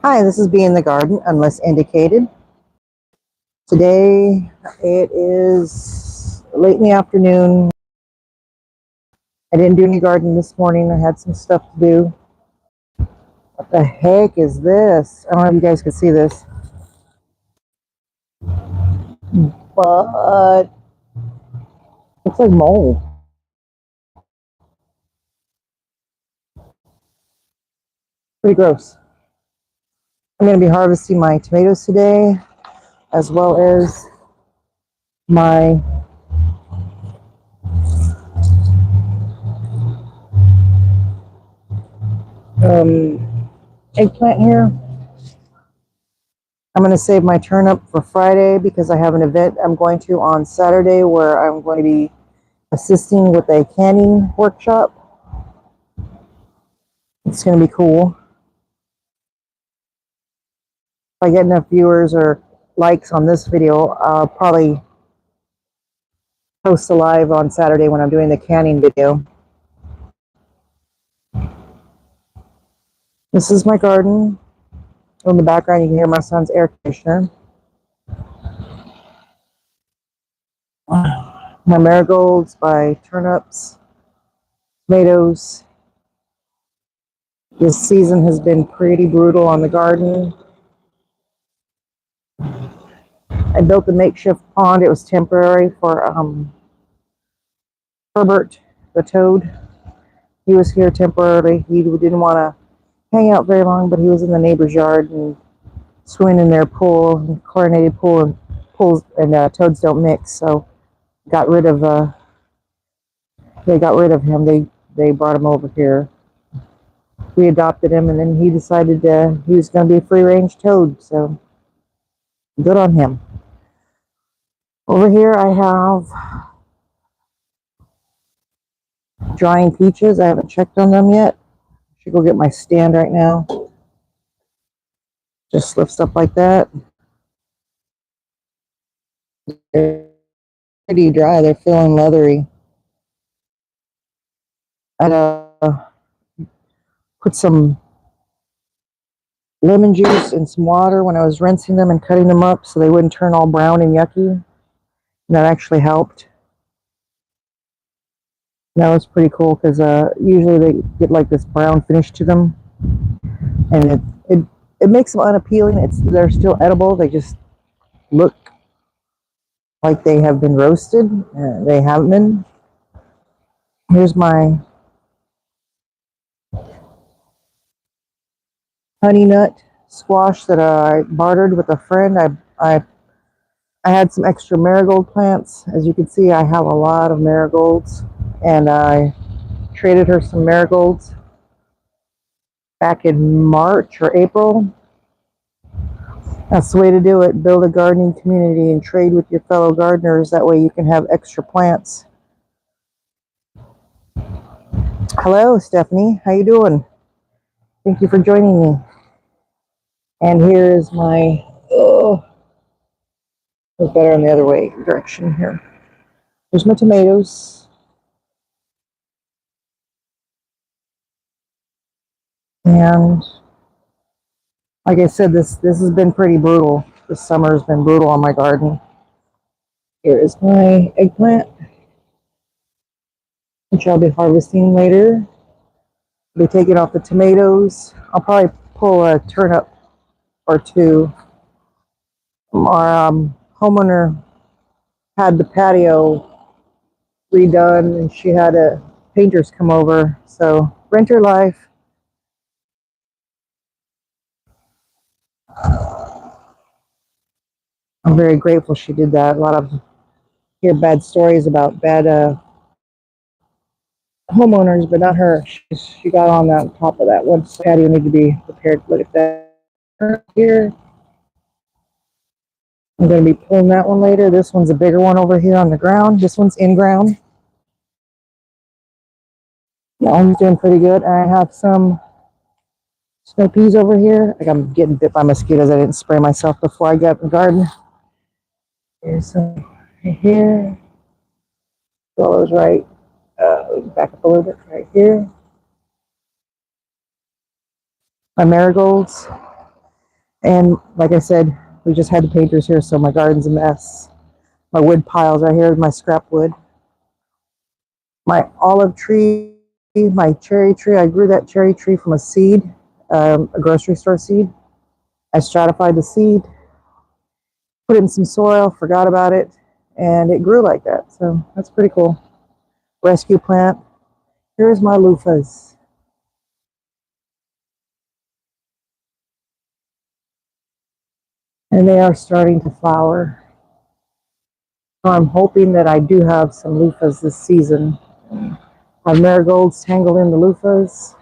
Hi, this is Bee in the Garden, unless indicated. Today it is late in the afternoon. I didn't do any gardening this morning. I had some stuff to do. What the heck is this? I don't know if you guys can see this, but looks like mold. Pretty gross. I'm going to be harvesting my tomatoes today, as well as my eggplant here. I'm going to save my turnip for Friday because I have an event I'm going to on Saturday where I'm going to be assisting with a canning workshop. It's going to be cool. If I get enough viewers or likes on this video, I'll probably post a live on Saturday when I'm doing the canning video. This is my garden. In the background, you can hear my son's air conditioner. My marigolds, my turnips, tomatoes. This season has been pretty brutal on the garden. I built a makeshift pond. It was temporary for Herbert the toad. He was here temporarily. He didn't want to hang out very long, but he was in the neighbor's yard and swimming in their pool, chlorinated pool, and pools and toads don't mix. So got rid of they got rid of him. They brought him over here. We adopted him, and then he decided he was going to be a free range toad. So good on him. Over here, I have drying peaches. I haven't checked on them yet. Should go get my stand right now. Just lifts up like that. They're pretty dry. They're feeling leathery. I put some lemon juice and some water when I was rinsing them and cutting them up so they wouldn't turn all brown and yucky. And that actually helped. That was pretty cool because usually they get like this brown finish to them, and it makes them unappealing. They're still edible. They just look like they have been roasted. They haven't been. Here's my honey nut squash that I bartered with a friend. I had some extra marigold plants. As you can see, I have a lot of marigolds, and I traded her some marigolds back in March or April. That's the way to do it. Build a gardening community and trade with your fellow gardeners. That way you can have extra plants. Hello, Stephanie. How you doing? Thank you for joining me. And here is my, it's better on the other way direction here. Here's my tomatoes. And like I said, this has been pretty brutal. This summer has been brutal on my garden. Here is my eggplant, which I'll be harvesting later. I'll be taking off the tomatoes. I'll probably pull a turnip or two. Our homeowner had the patio redone, and she had painters come over. So renter life. I'm very grateful she did that. A lot of hear bad stories about bad homeowners, but not her. She got on that top of that one patio. Need to be prepared to look at that here. I'm going to be pulling that one later. This one's a bigger one over here on the ground. This one's in ground. That one's doing pretty good. And I have some snow peas over here. Like I'm getting bit by mosquitoes. I didn't spray myself before I got in the garden. Here's some right here. Those right. Back up a little bit right here. My marigolds. And like I said, we just had the painters here, so my garden's a mess. My wood piles right here, my scrap wood. My olive tree, my cherry tree, I grew that cherry tree from a seed, a grocery store seed. I stratified the seed, put it in some soil, forgot about it, and it grew like that. So that's pretty cool. Rescue plant. Here's my loofahs. And they are starting to flower. So I'm hoping that I do have some loofahs this season. I have marigolds tangled in the loofahs.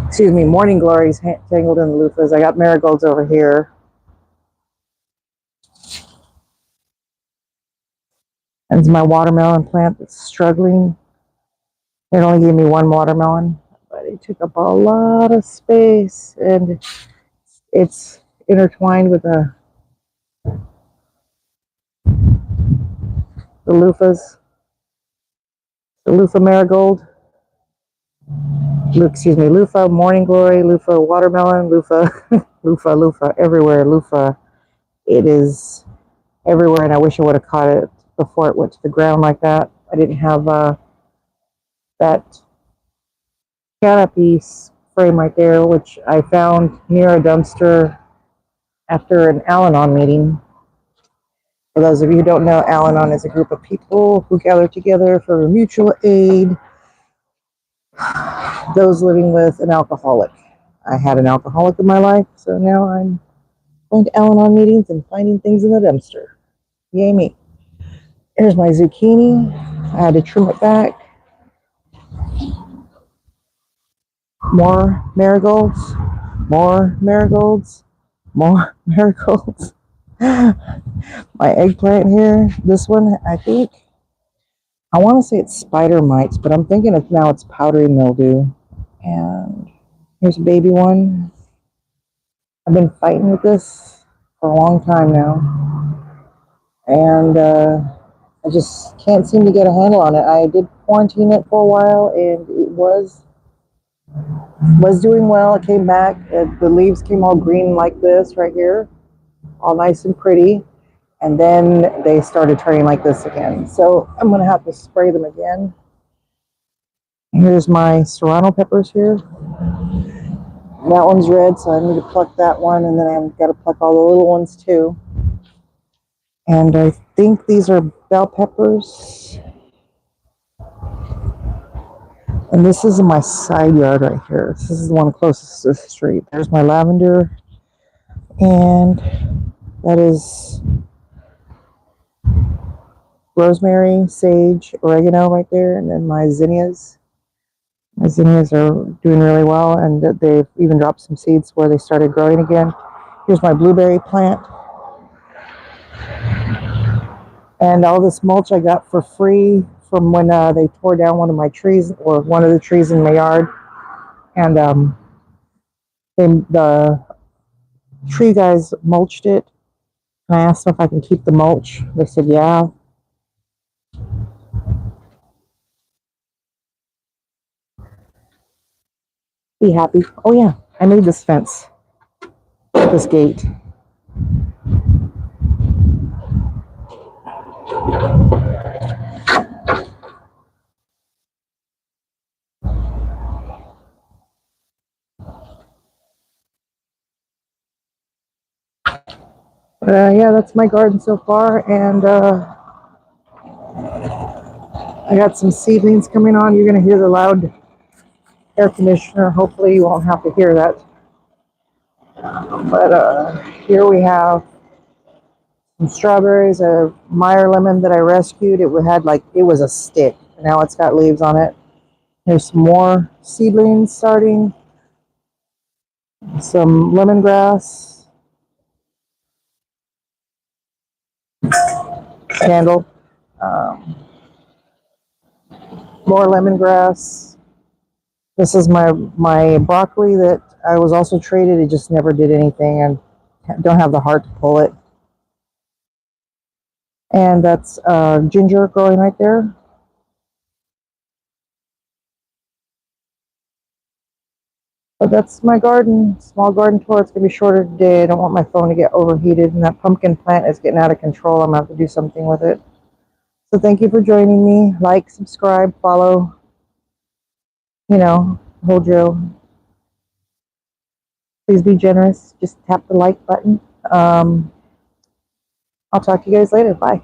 Excuse me, morning glories tangled in the loofahs. I got marigolds over here. And my watermelon plant that's struggling. It only gave me one watermelon, but it took up a lot of space, and it's intertwined with the loofahs, the loofah marigold. Excuse me, loofah morning glory, loofah watermelon, loofah, loofah, everywhere, loofah. It is everywhere, and I wish I would have caught it before it went to the ground like that. I didn't have that canopy frame right there, which I found near a dumpster after an Al-Anon meeting. For those of you who don't know, Al-Anon is a group of people who gather together for mutual aid, those living with an alcoholic. I had an alcoholic in my life, so now I'm going to Al-Anon meetings and finding things in the dumpster. Yay me. Here's my zucchini. I had to trim it back. More marigolds, more marigolds, more marigolds. My eggplant here, this one, I think, I want to say it's spider mites, but I'm thinking now it's powdery mildew. And here's a baby one. I've been fighting with this for a long time now. And I just can't seem to get a handle on it. I did quarantine it for a while, and it was doing well. It came back. The leaves came all green like this right here, all nice and pretty. And then they started turning like this again. So I'm going to have to spray them again. Here's my serrano peppers here. That one's red, so I need to pluck that one, and then I've got to pluck all the little ones too. And I think these are bell peppers. And this is in my side yard right here. This is the one closest to the street. There's my lavender, and that is rosemary, sage, oregano right there, and then my zinnias. My zinnias are doing really well, and they've even dropped some seeds where they started growing again. Here's my blueberry plant. And all this mulch I got for free from when they tore down one of my trees, or one of the trees in my yard. And the tree guys mulched it. And I asked them if I can keep the mulch. They said, yeah. Be happy. Oh, yeah, I made this fence, this gate. Yeah, that's my garden so far. And I got some seedlings coming on. You're going to hear the loud air conditioner. Hopefully you won't have to hear that. But here we have some strawberries, a Meyer lemon that I rescued. It had it was a stick. Now it's got leaves on it. There's some more seedlings starting. Some lemongrass. Candle. Um, more lemongrass. This is my broccoli that I was also traded. It just never did anything, and don't have the heart to pull it. And that's ginger growing right there. But that's my garden, small garden tour. It's going to be shorter today. I don't want my phone to get overheated, and that pumpkin plant is getting out of control. I'm going to have to do something with it. So thank you for joining me. Like, subscribe, follow, whole drill. Please be generous. Just tap the like button. I'll talk to you guys later. Bye.